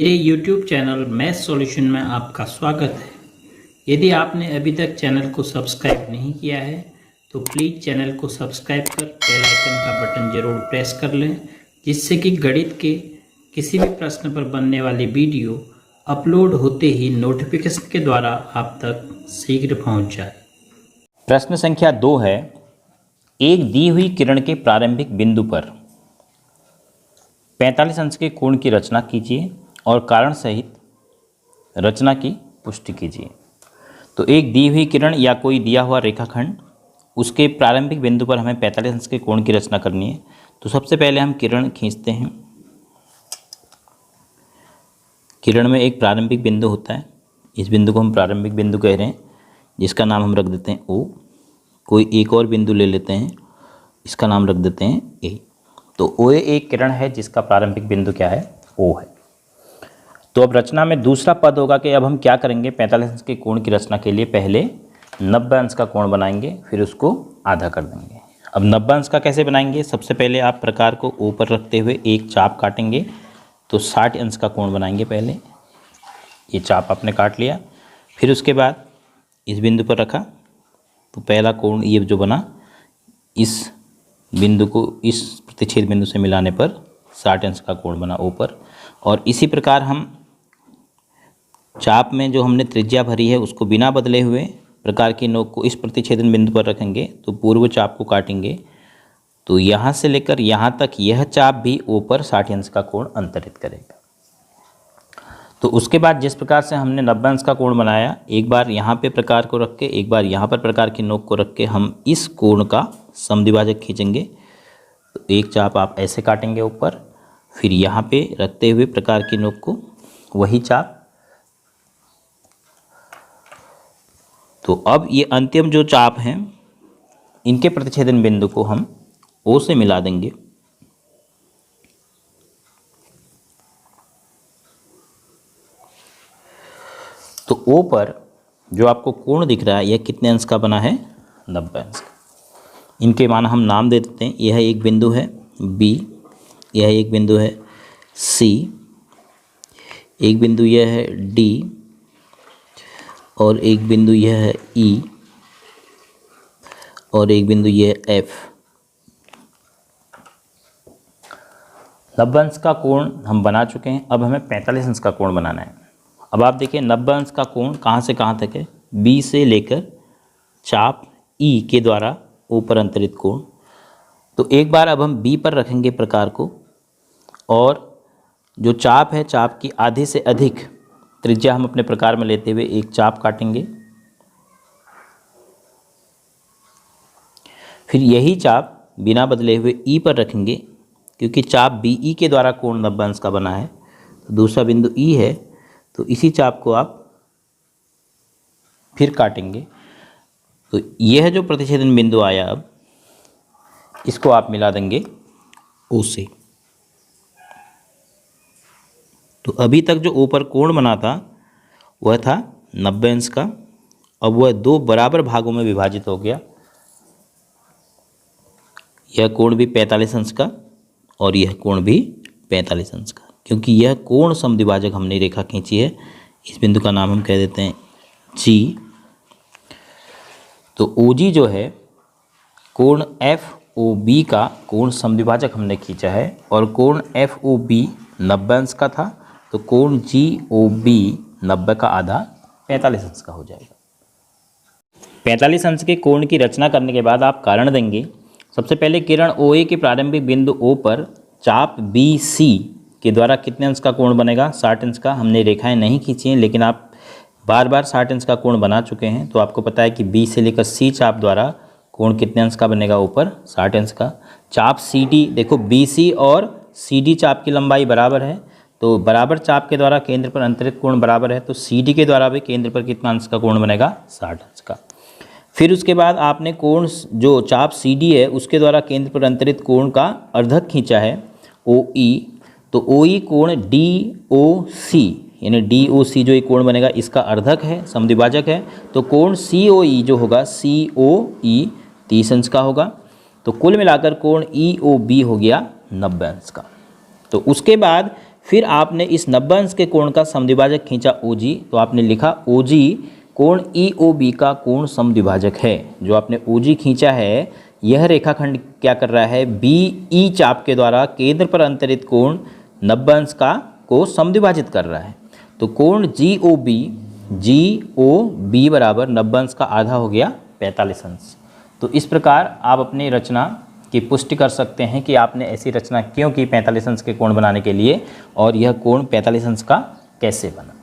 मेरे YouTube channel math solution में आपका स्वागत है। यदि आपने अभी तक चैनल को सब्सक्राइब नहीं किया है तो प्लीज़ चैनल को सब्सक्राइब कर बेल आइकन का बटन ज़रूर प्रेस कर लें, जिससे कि गणित के किसी भी प्रश्न पर बनने वाली वीडियो अपलोड होते ही नोटिफिकेशन के द्वारा आप तक शीघ्र पहुंच जाए। प्रश्न संख्या 2 है, एक दी हुई किरण के प्रारंभिक बिंदु पर 45 अंश के कोण की रचना कीजिए और कारण सहित रचना की पुष्टि कीजिए। तो एक दी हुई किरण या कोई दिया हुआ रेखाखंड, उसके प्रारंभिक बिंदु पर हमें 45 अंश के कोण की रचना करनी है। तो सबसे पहले हम किरण खींचते हैं। किरण में एक प्रारंभिक बिंदु होता है, इस बिंदु को हम प्रारंभिक बिंदु कह रहे हैं, जिसका नाम हम रख देते हैं O। कोई एक और बिंदु ले लेते हैं, इसका नाम रख देते हैं A। तो OA एक किरण है जिसका प्रारंभिक बिंदु क्या है, O है। तो अब रचना में दूसरा पद होगा कि अब हम क्या करेंगे, 45 अंश के कोण की रचना के लिए पहले 90 अंश का कोण बनाएंगे, फिर उसको आधा कर देंगे। अब 90 अंश का कैसे बनाएंगे, सबसे पहले आप प्रकार को O पर रखते हुए एक चाप काटेंगे। तो 60 अंश का कोण बनाएंगे। पहले ये चाप आपने काट लिया, फिर उसके बाद इस बिंदु पर रखा, तो पहला कोण ये जो बना, इस बिंदु को इस प्रतिच्छेद बिंदु से मिलाने पर 60 अंश का कोण बना O पर। और इसी प्रकार हम चाप में जो हमने त्रिज्या भरी है उसको बिना बदले हुए प्रकार की नोक को इस प्रतिच्छेदन बिंदु पर रखेंगे। तो पूर्व चाप को काटेंगे, तो यहाँ से लेकर यहाँ तक यह चाप भी O पर 60 अंश का कोण अंतरित करेगा। तो उसके बाद जिस प्रकार से हमने 90 अंश का कोण बनाया, एक बार यहाँ पे प्रकार को रख के, एक बार यहाँ पर प्रकार की नोक को रख के हम इस कोण का समद्विभाजक खींचेंगे। तो एक चाप आप ऐसे काटेंगे ऊपर, फिर यहाँ पे रखते हुए प्रकार की नोक को वही चाप। तो अब ये अंतिम जो चाप हैं, इनके प्रतिच्छेदन बिंदु को हम O से मिला देंगे। तो O पर जो आपको कोण दिख रहा है, यह कितने अंश का बना है, 90 अंश का। इनके मान हम नाम दे देते हैं। यह एक बिंदु है B, यह एक बिंदु है C, एक बिंदु यह है D, और एक बिंदु यह है E, और एक बिंदु यह है F। 90 अंश का कोण हम बना चुके हैं। अब हमें 45 अंश का कोण बनाना है। अब आप देखिए 90 अंश का कोण कहाँ से कहाँ तक है, B से लेकर चाप E के द्वारा O पर अंतरित कोण। तो एक बार अब हम B पर रखेंगे प्रकार को, और जो चाप है, चाप की आधे से अधिक त्रिज्या हम अपने प्रकार में लेते हुए एक चाप काटेंगे। फिर यही चाप बिना बदले हुए E पर रखेंगे, क्योंकि चाप BE के द्वारा कोण 90 अंश का बना है। तो दूसरा बिंदु E है, तो इसी चाप को आप फिर काटेंगे। तो यह जो प्रतिच्छेदन बिंदु आया, अब इसको आप मिला देंगे O से। तो अभी तक जो O पर कोण बना था वह था 90 अंश का। अब वह दो बराबर भागों में विभाजित हो गया। यह कोण भी 45 अंश का और यह कोण भी 45 अंश का, क्योंकि यह कोण समद्विभाजक हमने रेखा खींची है। इस बिंदु का नाम हम कह देते हैं G। तो OG जो है, कोण FOB का कोण समद्विभाजक हमने खींचा है, और कोण FOB 90 अंश का था। तो कोण GOB 90 का आधा 45 अंश का हो जाएगा। 45 अंश के कोण की रचना करने के बाद आप कारण देंगे। सबसे पहले किरण OA के प्रारंभिक बिंदु O पर चाप BC के द्वारा कितने अंश का कोण बनेगा, 60 अंश का। हमने रेखाएं नहीं खींची हैं, लेकिन आप बार बार 60 अंश का कोण बना चुके हैं, तो आपको पता है कि B से लेकर C चाप द्वारा कोण कितने अंश का बनेगा, ऊपर 60 अंश का। चाप CD, देखो BC और CD चाप की लंबाई बराबर है, तो बराबर चाप के द्वारा केंद्र पर अंतरित कोण बराबर है। तो CD के द्वारा भी केंद्र पर कितना अंश का कोण बनेगा, 60 अंश का। फिर उसके बाद आपने कोण जो चाप CD है उसके द्वारा केंद्र पर अंतरित कोण का अर्धक खींचा है OE। तो OE कोण DOC, यानी DOC जो ये कोण बनेगा इसका अर्धक है, समद्विभाजक है। तो कोण COE जो होगा, COE 30 अंश का होगा। तो कुल मिलाकर कोण EOB हो गया 90 अंश का। तो उसके बाद फिर आपने इस 90 अंश के कोण का समद्विभाजक खींचा OG, तो आपने लिखा OG कोण EOB का कोण समद्विभाजक है। जो आपने OG खींचा है, यह रेखाखंड क्या कर रहा है, BE चाप के द्वारा केंद्र पर अंतरित कोण 90 अंश का को समद्विभाजित कर रहा है। तो कोण GOB बराबर 90 अंश का आधा हो गया 45 अंश। तो इस प्रकार आप अपनी रचना की पुष्टि कर सकते हैं कि आपने ऐसी रचना क्यों की 45 अंश के कोण बनाने के लिए, और यह कोण 45 अंश का कैसे बना।